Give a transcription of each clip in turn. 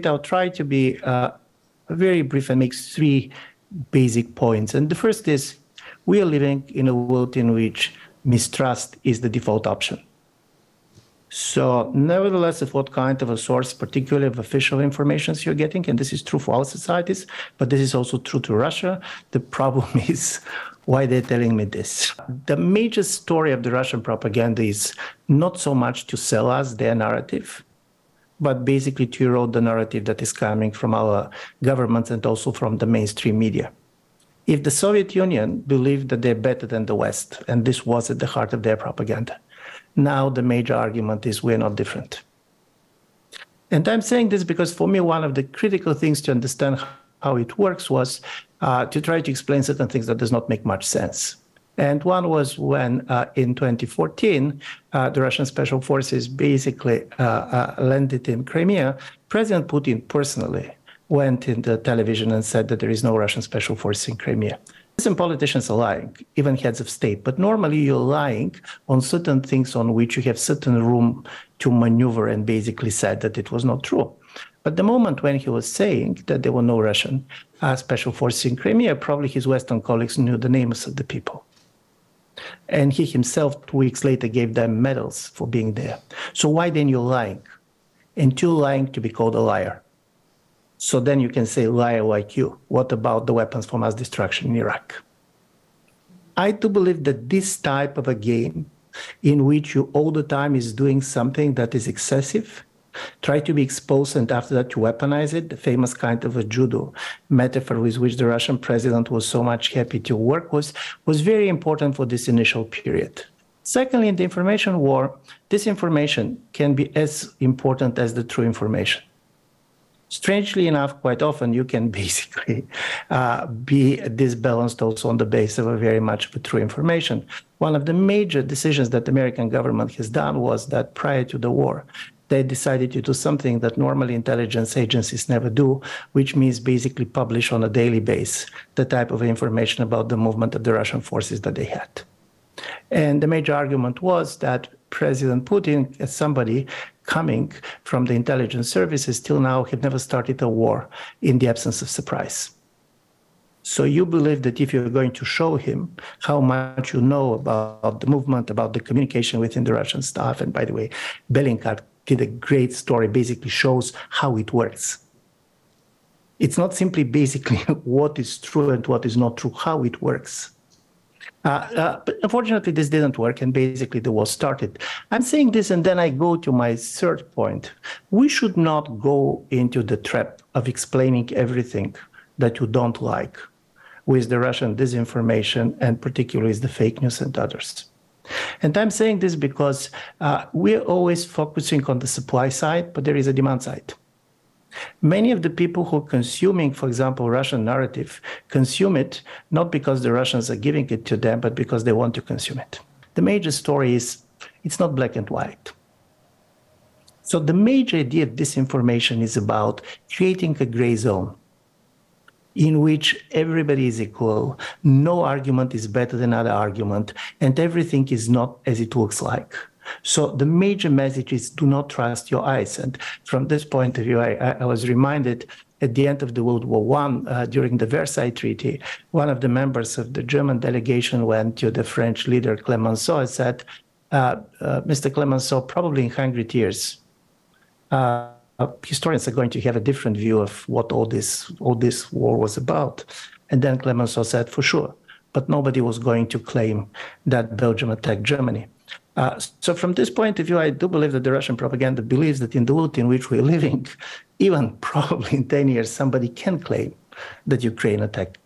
it, I'll try to be very brief and make three basic points. And the first is, we are living in a world in which mistrust is the default option. So nevertheless, of what kind of a source, particularly of official information you're getting, and this is true for all societies, but this is also true to Russia, the problem is why they're telling me this. The major story of the Russian propaganda is not so much to sell us their narrative, but basically to erode the narrative that is coming from our governments and also from the mainstream media. If the Soviet Union believed that they're better than the West, and this was at the heart of their propaganda, now the major argument is we're not different. And I'm saying this because for me, one of the critical things to understand how it works was to try to explain certain things that does not make much sense. And one was when in 2014, the Russian special forces basically landed in Crimea. President Putin personally went into television and said that there is no Russian special forces in Crimea. Some politicians are lying, even heads of state, but normally you're lying on certain things on which you have certain room to maneuver, and basically said that it was not true. But the moment when he was saying that there were no Russian special forces in Crimea, probably his Western colleagues knew the names of the people. And he himself, 2 weeks later, gave them medals for being there. So why then you're lying? And you're lying to be called a liar. So then you can say, liar like you. What about the weapons for mass destruction in Iraq? I do believe that this type of a game in which you all the time is doing something that is excessive, try to be exposed, and after that to weaponize it, the famous kind of a judo metaphor with which the Russian president was so much happy to work was very important for this initial period. Secondly, in the information war, disinformation can be as important as the true information. Strangely enough, quite often you can basically be disbalanced also on the basis of a very much of a true information. One of the major decisions that the American government has done was that prior to the war, they decided to do something that normally intelligence agencies never do, which means basically publish on a daily basis the type of information about the movement of the Russian forces that they had. And the major argument was that President Putin, as somebody coming from the intelligence services, till now have never started a war in the absence of surprise. So you believe that if you're going to show him how much you know about the movement, about the communication within the Russian staff, and by the way, Bellingcat did a great story, basically shows how it works. It's not simply basically what is true and what is not true, how it works. But unfortunately, this didn't work, and basically the war started. I'm saying this, and then I go to my third point. We should not go into the trap of explaining everything that you don't like with the Russian disinformation, and particularly with the fake news and others. And I'm saying this because we're always focusing on the supply side, but there is a demand side. Many of the people who are consuming, for example, Russian narrative, consume it not because the Russians are giving it to them, but because they want to consume it. The major story is it's not black and white. So the major idea of disinformation is about creating a gray zone in which everybody is equal, no argument is better than other argument, and everything is not as it looks like. So the major message is do not trust your eyes. And from this point of view, I was reminded at the end of the World War I, during the Versailles Treaty, one of the members of the German delegation went to the French leader Clemenceau and said, Mr. Clemenceau, probably in 100 years, historians are going to have a different view of what all this war was about. And then Clemenceau said, for sure, but nobody was going to claim that Belgium attacked Germany. So from this point of view, I do believe that the Russian propaganda believes that in the world in which we're living, even probably in 10 years, somebody can claim that Ukraine attacked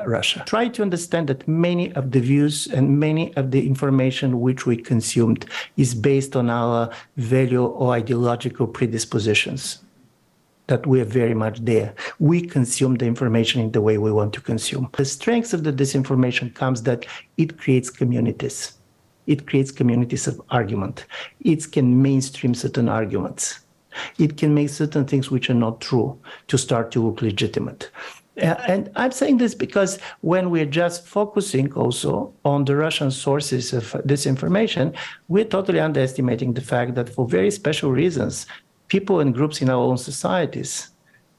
Russia. Try to understand that many of the views and many of the information which we consumed is based on our value or ideological predispositions, that we're very much there. We consume the information in the way we want to consume. The strength of the disinformation comes that it creates communities. It creates communities of argument. It can mainstream certain arguments. It can make certain things which are not true to start to look legitimate. And I'm saying this because when we're just focusing also on the Russian sources of disinformation, we're totally underestimating the fact that for very special reasons, people and groups in our own societies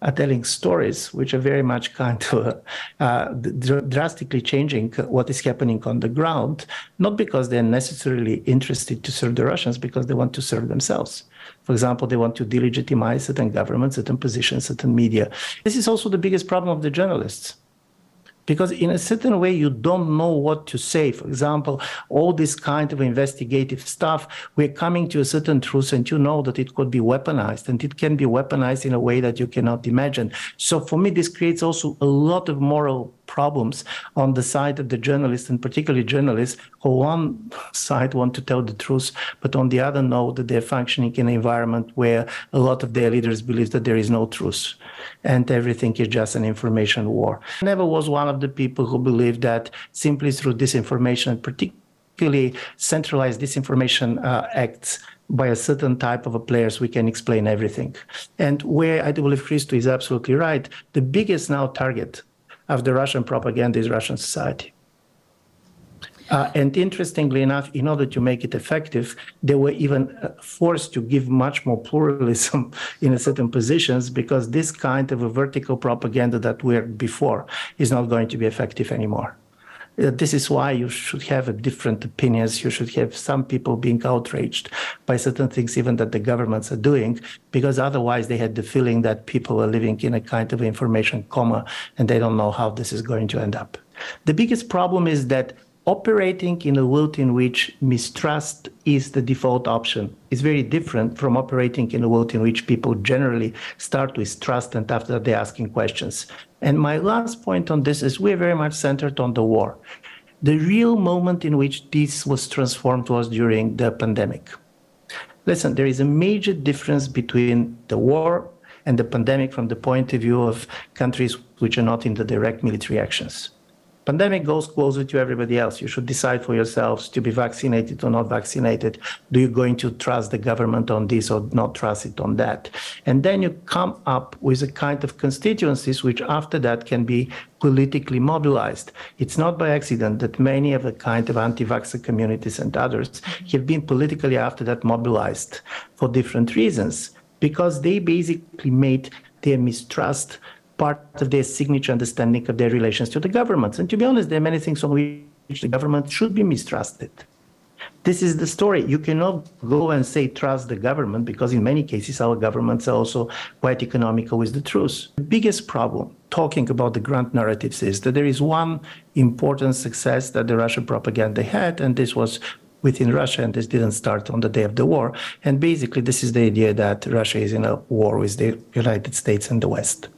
are telling stories which are very much kind of drastically changing what is happening on the ground, not because they're necessarily interested to serve the Russians, because they want to serve themselves. For example, they want to delegitimize certain governments, certain positions, certain media. This is also the biggest problem of the journalists. Because in a certain way, you don't know what to say. For example, all this kind of investigative stuff, we're coming to a certain truth, and you know that it could be weaponized, and it can be weaponized in a way that you cannot imagine. So for me, this creates also a lot of moral problems on the side of the journalists, and particularly journalists who on one side want to tell the truth, but on the other know that they're functioning in an environment where a lot of their leaders believe that there is no truth and everything is just an information war. I never was one of the people who believed that simply through disinformation, and particularly centralized disinformation acts by a certain type of players, we can explain everything. And where I do believe Christo is absolutely right, the biggest now target of the Russian propaganda is Russian society. And interestingly enough, in order to make it effective, they were even forced to give much more pluralism in certain positions, because this kind of a vertical propaganda that we had before is not going to be effective anymore. This is why you should have different opinions. You should have some people being outraged by certain things, even that the governments are doing, because otherwise they had the feeling that people are living in a kind of information coma and they don't know how this is going to end up. The biggest problem is that operating in a world in which mistrust is the default option is very different from operating in a world in which people generally start with trust and after that they're asking questions. And my last point on this is we're very much centered on the war. The real moment in which this was transformed was during the pandemic. Listen, there is a major difference between the war and the pandemic from the point of view of countries which are not in the direct military actions. Pandemic goes closer to everybody else. You should decide for yourselves to be vaccinated or not vaccinated. Do you going to trust the government on this or not trust it on that? And then you come up with a kind of constituencies which after that can be politically mobilized. It's not by accident that many of the kind of anti-vaxxer communities and others have been politically after that mobilized for different reasons, because they basically made their mistrust part of their signature understanding of their relations to the governments. And to be honest, there are many things on which the government should be mistrusted. This is the story. You cannot go and say trust the government, because in many cases our governments are also quite economical with the truth. The biggest problem, talking about the grand narratives, is that there is one important success that the Russian propaganda had, and this was within Russia, and this didn't start on the day of the war. And basically this is the idea that Russia is in a war with the United States and the West.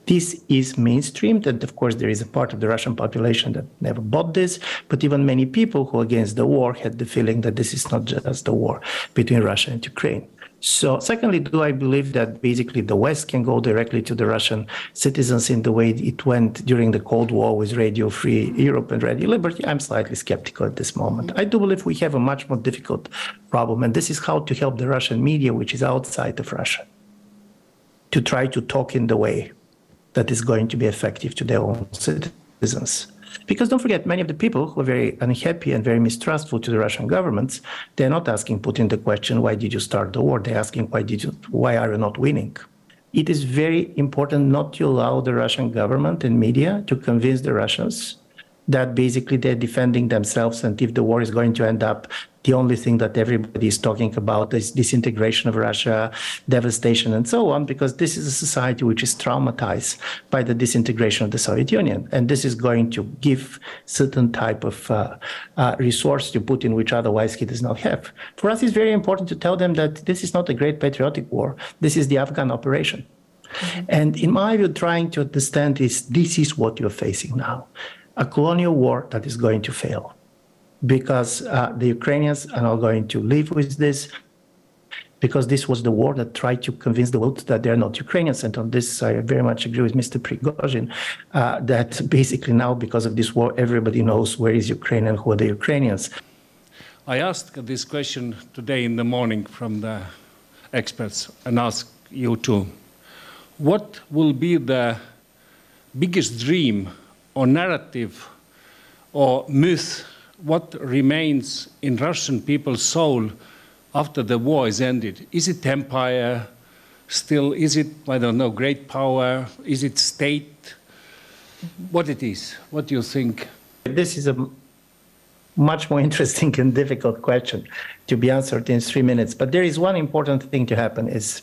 This is mainstreamed, and of course there is a part of the Russian population that never bought this, but even many people who are against the war had the feeling that this is not just a war between Russia and Ukraine. So secondly, do I believe that basically the West can go directly to the Russian citizens in the way it went during the Cold War with Radio Free Europe and Radio Liberty? I'm slightly skeptical at this moment. I do believe we have a much more difficult problem, and this is how to help the Russian media, which is outside of Russia, to try to talk in the way that is going to be effective to their own citizens. Because don't forget, many of the people who are very unhappy and very mistrustful to the Russian governments, they're not asking Putin the question, why did you start the war? They're asking, why are you not winning? It is very important not to allow the Russian government and media to convince the Russians that basically they're defending themselves, and if the war is going to end up, the only thing that everybody is talking about is disintegration of Russia, devastation, and so on, because this is a society which is traumatized by the disintegration of the Soviet Union. And this is going to give certain type of resource to Putin, which otherwise he does not have. For us, it's very important to tell them that this is not a great patriotic war. This is the Afghan operation. Mm-hmm. And in my view, trying to understand this is what you're facing now. A colonial war that is going to fail, because the Ukrainians are not going to live with this, because this was the war that tried to convince the world that they're not Ukrainians. And on this, I very much agree with Mr. Prigozhin, that basically now, because of this war, everybody knows where is Ukraine and who are the Ukrainians. I asked this question today in the morning from the experts and ask you too. What will be the biggest dream or narrative or myth, what remains in Russian people's soul after the war is ended? Is it empire, still, is it, I don't know, great power? Is it state? What it is? What do you think? This is a much more interesting and difficult question to be answered in 3 minutes. But there is one important thing to happen is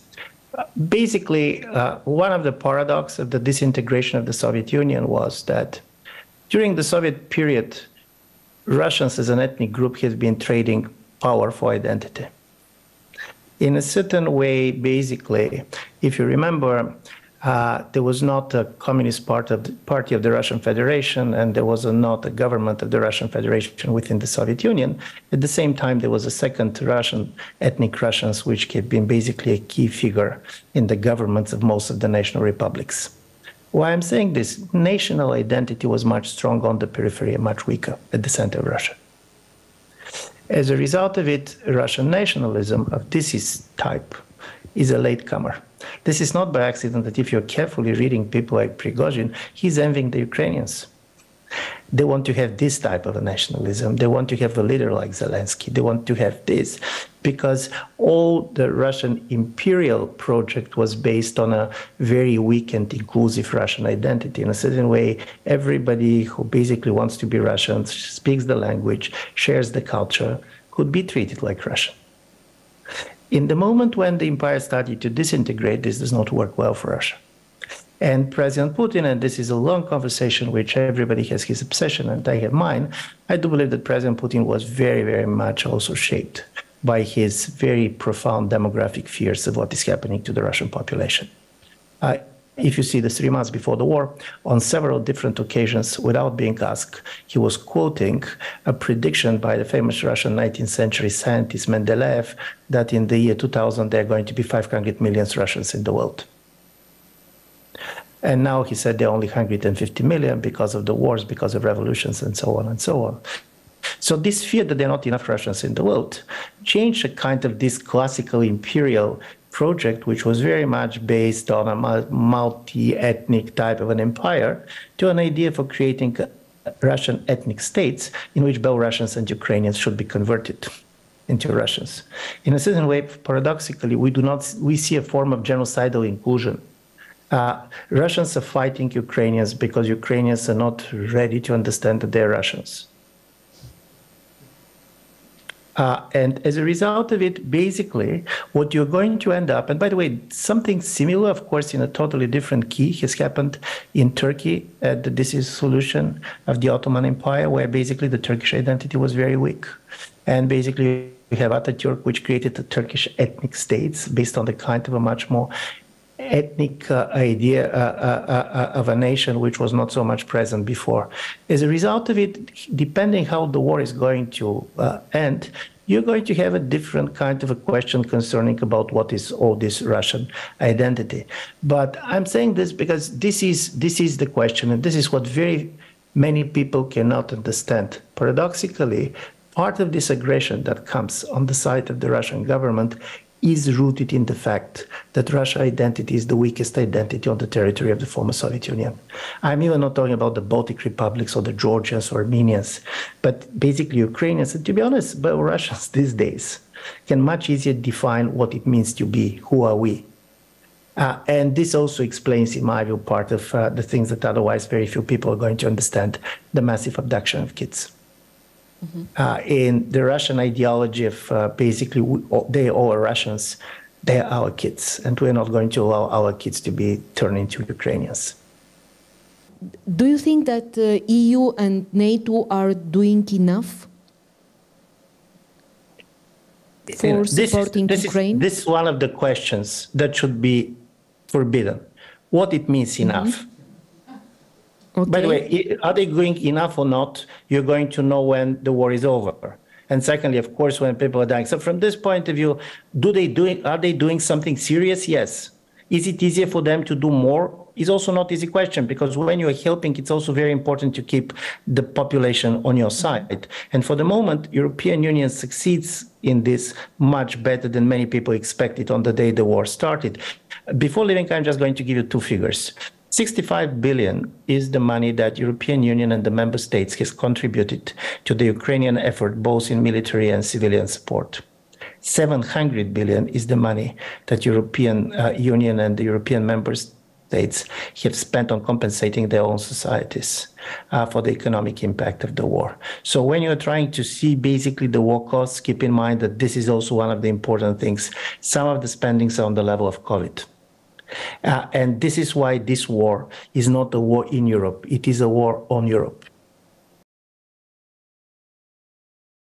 basically one of the paradoxes of the disintegration of the Soviet Union was that during the Soviet period, Russians as an ethnic group has been trading power for identity. In a certain way, basically, if you remember, there was not a communist party of the Russian Federation, and there was not a government of the Russian Federation within the Soviet Union. At the same time, there was a second Russian, ethnic Russians, which had been basically a key figure in the governments of most of the national republics. Why I'm saying this, national identity was much stronger on the periphery and much weaker at the center of Russia. As a result of it, Russian nationalism of this type is a latecomer. This is not by accident that if you're carefully reading people like Prigozhin, he's envying the Ukrainians. They want to have this type of a nationalism. They want to have a leader like Zelensky. They want to have this because all the Russian imperial project was based on a very weak and inclusive Russian identity. In a certain way, everybody who basically wants to be Russian, speaks the language, shares the culture, could be treated like Russian. In the moment when the empire started to disintegrate, this does not work well for Russia. And President Putin, and this is a long conversation which everybody has his obsession and I have mine, I do believe that President Putin was very, very much also shaped by his very profound demographic fears of what is happening to the Russian population. If you see the 3 months before the war, on several different occasions, without being asked, he was quoting a prediction by the famous Russian 19th century scientist Mendeleev that in the year 2000, there are going to be 500 million Russians in the world. And now he said there are only 150 million because of the wars, because of revolutions, and so on and so on. So this fear that there are not enough Russians in the world changed a kind of this classical imperial project, which was very much based on a multi-ethnic type of an empire, to an idea for creating Russian ethnic states in which Belarusians and Ukrainians should be converted into Russians. In a certain way, paradoxically, we see a form of genocidal inclusion. Russians are fighting Ukrainians because Ukrainians are not ready to understand that they're Russians. And as a result of it, basically, what you're going to end up, and by the way, something similar, of course, in a totally different key has happened in Turkey at the dissolution of the Ottoman Empire, where basically the Turkish identity was very weak. And basically, we have Atatürk, which created the Turkish ethnic states based on the kind of a much more ethnic idea of a nation which was not so much present before. As a result of it, depending how the war is going to end, you're going to have a different kind of a question concerning about what is all this Russian identity. But I'm saying this because this is the question, and this is what very many people cannot understand. Paradoxically, part of this aggression that comes on the side of the Russian government is rooted in the fact that Russian identity is the weakest identity on the territory of the former Soviet Union. I'm even not talking about the Baltic republics or the Georgians or Armenians, but basically Ukrainians. And to be honest, Belarusians these days can much easier define what it means to be, who are we. And this also explains, in my view, part of the things that otherwise very few people are going to understand, the massive abduction of kids. In the Russian ideology of basically they all are Russians, they are our kids, and we're not going to allow our kids to be turned into Ukrainians. Do you think that EU and NATO are doing enough for supporting Ukraine? This is one of the questions that should be forbidden. What it means enough. Okay. By the way, are they doing enough or not? You're going to know when the war is over. And secondly, of course, when people are dying. So from this point of view, are they doing something serious? Yes. Is it easier for them to do more? Is also not easy question, because when you're helping, it's also very important to keep the population on your side. And for the moment, European Union succeeds in this much better than many people expected on the day the war started. Before leaving, I'm just going to give you two figures. 65 billion is the money that European Union and the member states has contributed to the Ukrainian effort, both in military and civilian support. 700 billion is the money that European Union and the European member states have spent on compensating their own societies for the economic impact of the war. So when you're trying to see basically the war costs, keep in mind that this is also one of the important things. Some of the spendings are on the level of COVID. And this is why this war is not a war in Europe. It is a war on Europe.